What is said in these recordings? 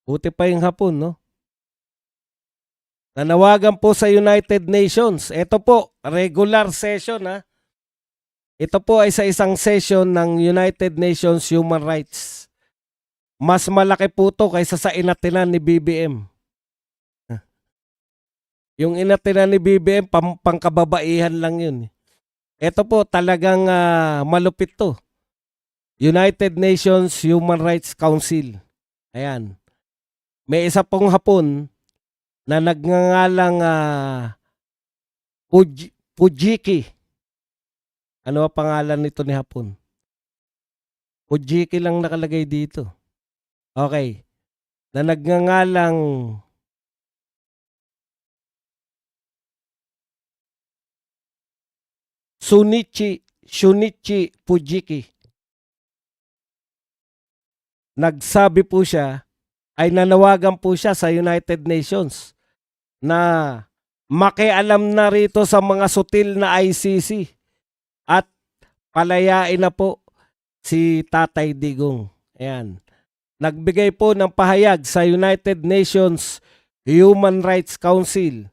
Buti pa yung hapon, no? Nanawagan po sa United Nations. Ito po, regular session ha. Ito po ay sa isang session ng United Nations Human Rights. Mas malaki po to kaysa sa inatinan ni BBM. Yung inatinan ni BBM, pangkababaihan lang yun. Ito po talagang malupit to. United Nations Human Rights Council. Ayan. May isa pong hapon na nagngangalang Pujiki. Ano ang pangalan nito ni hapon? Pujiki lang nakalagay dito. Okay. Na nagngangalang Shunichi Pujiki. Nagsabi po siya, ay nanawagan po siya sa United Nations na makialam na rito sa mga sutil na ICC at palayain na po si Tatay Digong. Ayan. Nagbigay po ng pahayag sa United Nations Human Rights Council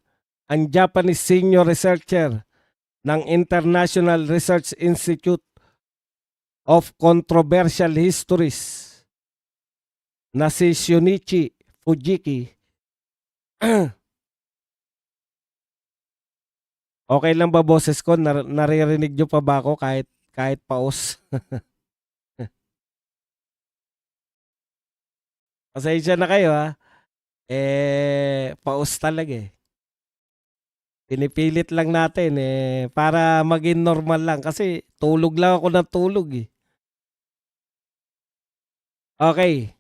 ang Japanese senior researcher ng International Research Institute of Controversial Histories na si Shunichi Fujiki. Okay lang ba boses ko? Naririnig nyo pa ba ako kahit paus? Pasensya na kayo ha. Paus talaga eh. Pinipilit lang natin para maging normal lang kasi tulog lang ako ng tulog eh. Okay.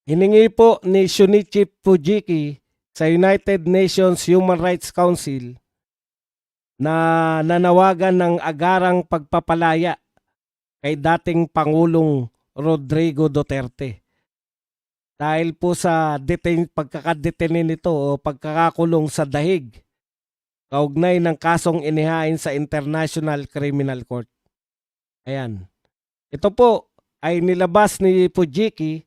Hiningi po ni Shunichi Fujiki sa United Nations Human Rights Council na nanawagan ng agarang pagpapalaya kay dating Pangulong Rodrigo Duterte. Dahil po sa pagkakadetinin nito o pagkakakulong sa dahig, kaugnay ng kasong inihain sa International Criminal Court. Ayan. Ito po ay nilabas ni Fujiki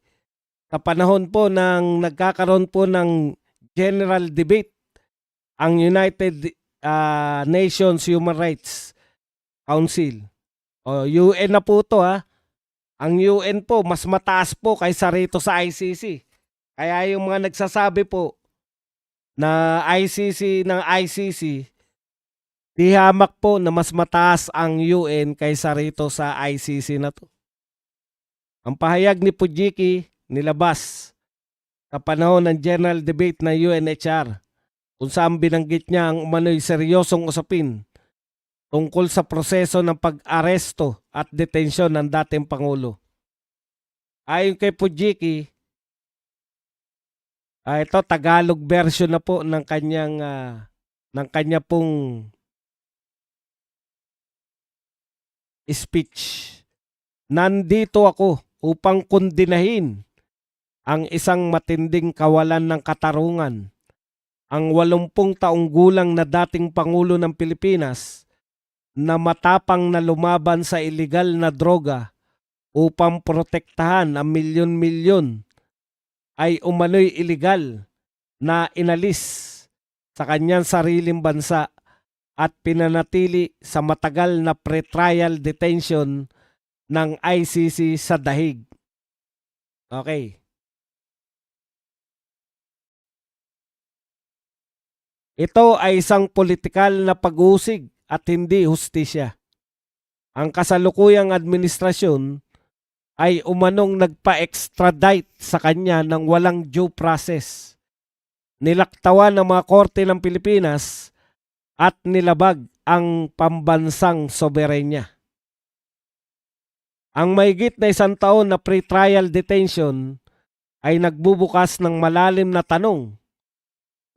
sa panahon po ng nagkakaroon po ng general debate ang United Nations Human Rights Council. O UN na po to ha. Ang UN po mas mataas po kaysa rito sa ICC. Kaya yung mga nagsasabi po na ICC, di hamak po na mas mataas ang UN kaysa rito sa ICC na to. Ang pahayag ni Fujiki nilabas sa panahon ng general debate ng UNHR kung saan binanggit niya ang umano'y seryosong usapin tungkol sa proseso ng pag-aresto at detensyon ng dating Pangulo. Ayon kay Fujiki, ito Tagalog version na po ng kanya pong speech. Nandito ako upang kondinahin ang isang matinding kawalan ng katarungan. Ang 80 taong gulang na dating Pangulo ng Pilipinas na matapang na lumaban sa iligal na droga upang protektahan ang milyon-milyon ay umano'y iligal na inalis sa kanyang sariling bansa at pinanatili sa matagal na pre-trial detention ng ICC sa dahig. Okay. Ito ay isang politikal na pag-uusig at hindi hustisya. Ang kasalukuyang administrasyon ay umanong nagpa-extradite sa kanya ng walang due process. Nilaktawan ng mga korte ng Pilipinas at nilabag ang pambansang soberenya. Ang mahigit na 1 taon na pre-trial detention ay nagbubukas ng malalim na tanong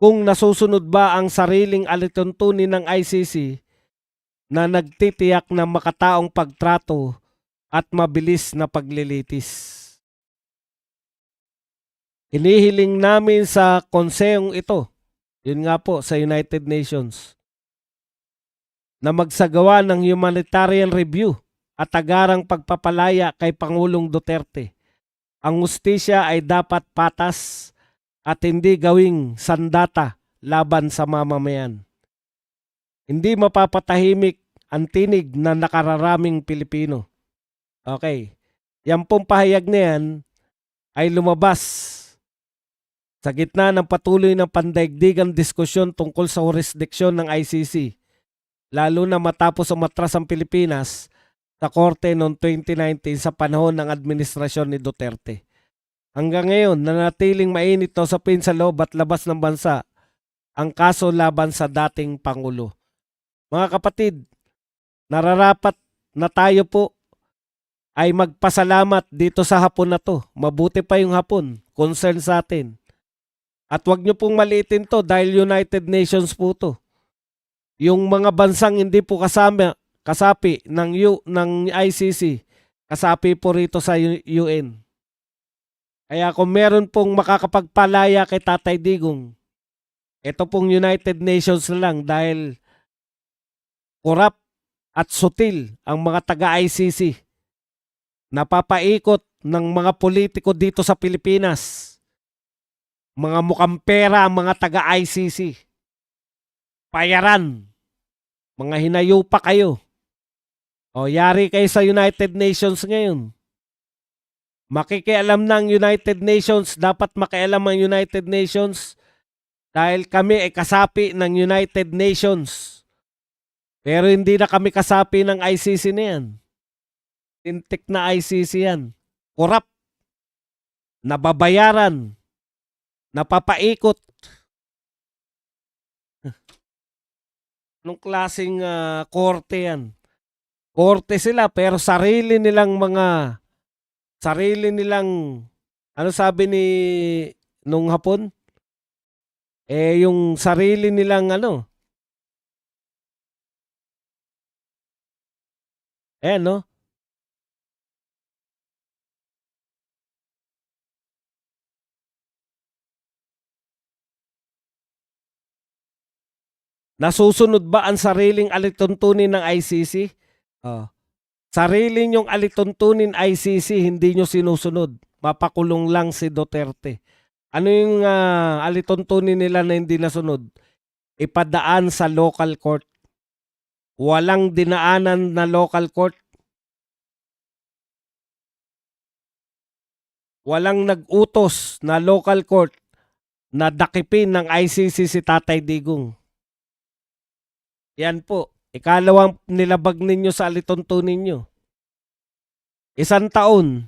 kung nasusunod ba ang sariling alituntunin ng ICC na nagtitiyak ng makataong pagtrato at mabilis na paglilitis. Hinihiling namin sa konsehong ito, yun nga po sa United Nations, na magsagawa ng humanitarian review at agarang pagpapalaya kay Pangulong Duterte Ang hustisya ay dapat patas at hindi gawing sandata laban sa mamamayan. Hindi mapapatahimik ang tinig na nakararaming Pilipino. Okay. Yan pong pahayag na yan ay lumabas sa gitna ng patuloy ng pandaigdigang diskusyon tungkol sa jurisdiksyon ng ICC, lalo na matapos umatras ang Pilipinas sa korte noong 2019 sa panahon ng administrasyon ni Duterte. Hanggang ngayon, nanatiling mainit na usapin sa loob at labas ng bansa ang kaso laban sa dating Pangulo. Mga kapatid, nararapat na tayo po ay magpasalamat dito sa hapon na to. Mabuti pa yung hapon, concern sa atin. At wag nyo pong maliitin to dahil United Nations po to. Yung mga bansang hindi po kasapi ng ICC, kasapi po rito sa UN. Kaya kung meron pong makakapagpalaya kay Tatay Digong, ito pong United Nations na lang dahil korap at sutil ang mga taga-ICC. Napapaikot ng mga politiko dito sa Pilipinas. Mga mukhang pera ang mga taga-ICC. Payaran. Mga hinayo pa kayo. O yari kayo sa United Nations ngayon. Makikialam ng United Nations. Dapat makialam ang United Nations dahil kami ay kasapi ng United Nations. Pero hindi na kami kasapi ng ICC na yan. Tintik na ICC yan. Korap. Nababayaran. Napapaikot. Anong klaseng korte yan? Korte sila pero sarili nilang ano sabi ni nung hapon? Yung sarili nilang no? Nasusunod ba ang sariling alituntunin ng ICC? Sarili nyong alituntunin ICC, hindi nyo sinusunod. Mapakulong lang si Duterte. Ano yung alituntunin nila na hindi nasunod? Ipadaan sa local court. Walang dinaanan na local court. Walang nag-utos na local court na dakipin ng ICC si Tatay Digong. Yan po. Ikalawang nilabag ninyo sa alituntunin nyo. 1 taon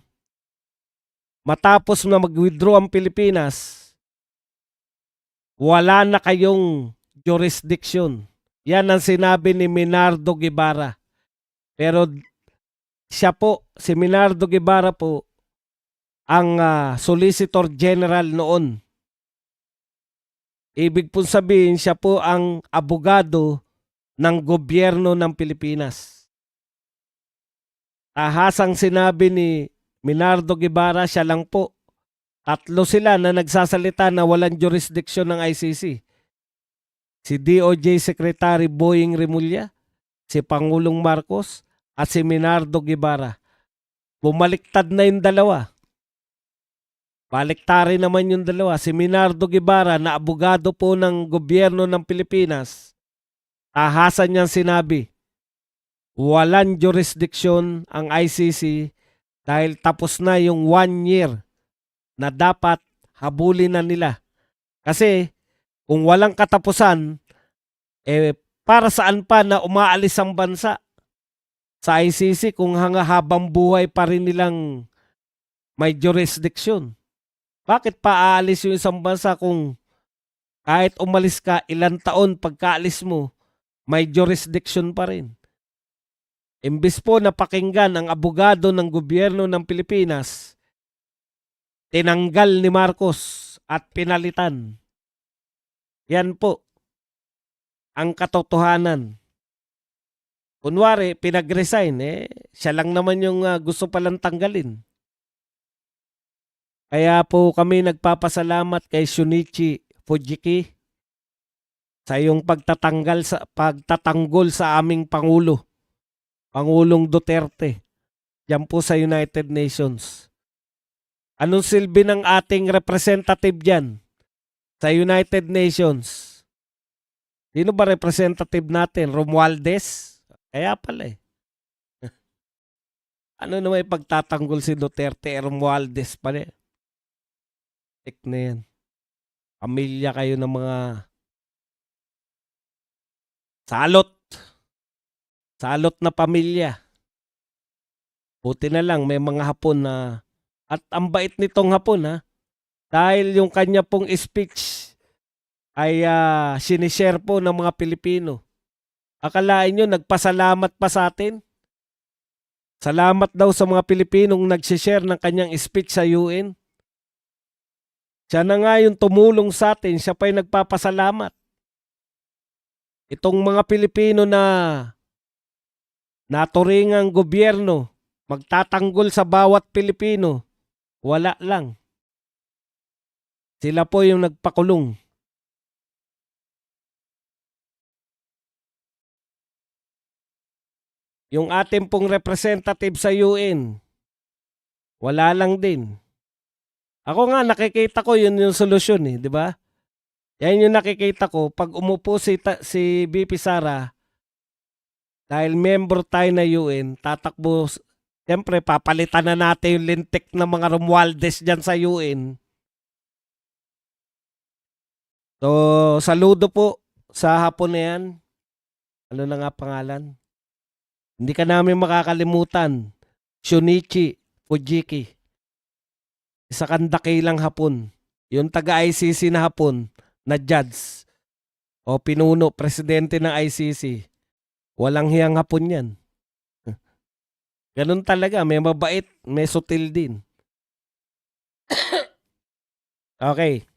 matapos na mag-withdraw ang Pilipinas, wala na kayong jurisdiction. Yan ang sinabi ni Minardo Guevara. Pero siya po, si Minardo Guevara po, ang Solicitor General noon. Ibig pong sabihin, siya po ang abogado ng gobyerno ng Pilipinas. Tahasang sinabi ni Minardo Guevara, siya lang po. 3 sila na nagsasalita na walang jurisdiction ng ICC. Si DOJ Secretary Boying Remulla, si Pangulong Marcos, at si Minardo Guevara. Bumaliktad na yung dalawa. Baliktarin naman yung dalawa. Si Minardo Guevara na abogado po ng gobyerno ng Pilipinas, tahasan niyang sinabi, walang jurisdiction ang ICC dahil tapos na yung 1 year na dapat habulin na nila. Kasi kung walang katapusan, para saan pa na umaalis ang bansa sa ICC kung habang buhay pa rin nilang may jurisdiction? Bakit pa aalis yung isang bansa kung kahit umalis ka ilang taon pagkaalis mo, may jurisdiction pa rin? Imbis po na pakinggan ang abogado ng gobyerno ng Pilipinas, tinanggal ni Marcos at pinalitan. Yan po ang katotohanan. Kunwari, pinag-resign, siya lang naman yung gusto palang tanggalin. Kaya po kami nagpapasalamat kay Shunichi Fujiki sa iyong pagtatanggol sa aming Pangulo. Pangulong Duterte, diyan po sa United Nations. Anong silbi ng ating representative dyan sa United Nations? Sino ba representative natin? Romualdez? Kaya pala eh. Ano naman ipagtatanggol si Duterte? Romualdez pala eh. Tik na yan. Pamilya kayo ng mga salot. Salot na pamilya. Buti na lang may mga Hapon na, at ang bait nitong Hapon ha, dahil yung kanya pong speech ay sinishare po ng mga Pilipino. Akalain nyo nagpasalamat pa sa atin? Salamat daw sa mga Pilipinong nagsishare ng kanyang speech sa UN. Siya na nga yung tumulong sa atin, siya pa'y nagpapasalamat. Itong mga Pilipino na naturingang gobyerno, magtatanggol sa bawat Pilipino, wala lang. Sila po yung nagpakulong. Yung ating pong representative sa UN, wala lang din. Ako nga nakikita ko yun yung solusyon di ba? Yan yung nakikita ko pag umupo si BP Sara, dahil member tayo na UN, tatakbo. Siyempre, papalitan na natin yung lintik ng mga Romualdez dyan sa UN. So, saludo po sa Hapon na yan. Ano na nga pangalan? Hindi ka namin makakalimutan. Shunichi Fujiki. Isa kang dakilang Hapon. Yung taga-ICC na Hapon na judge o pinuno, presidente ng ICC. Walang hiyang Hapon yan. Ganun talaga, may mabait, may sutil din. Okay.